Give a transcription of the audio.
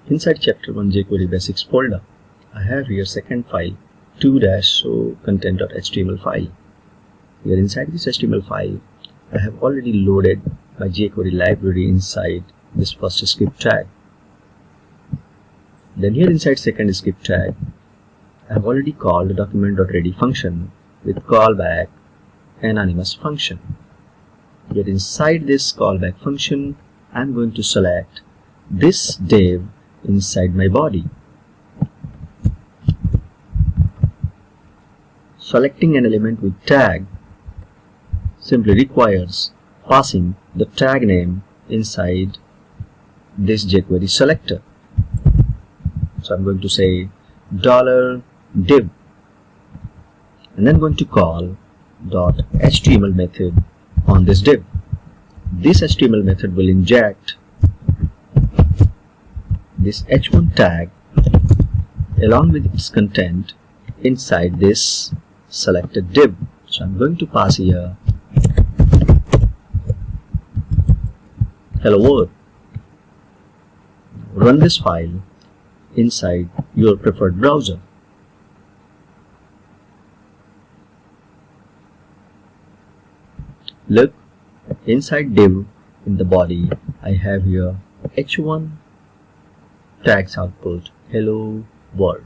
Inside chapter 1 jQuery basics folder, I have here second file 2-show content.html file. Here inside this HTML file, I have already loaded my jQuery library inside this first script tag. Then here inside second script tag, I have already called the document.ready function with callback anonymous function. Here inside this callback function, I am going to select this div inside my body. Selecting an element with tag simply requires passing the tag name inside this jQuery selector. So I'm going to say $div and then going to call .html method on this div. This HTML method will inject this h1 tag along with its content inside this selected div. So I'm going to pass here hello world. Run this file inside your preferred browser. Look, inside div in the body I have here h1 tags output hello world.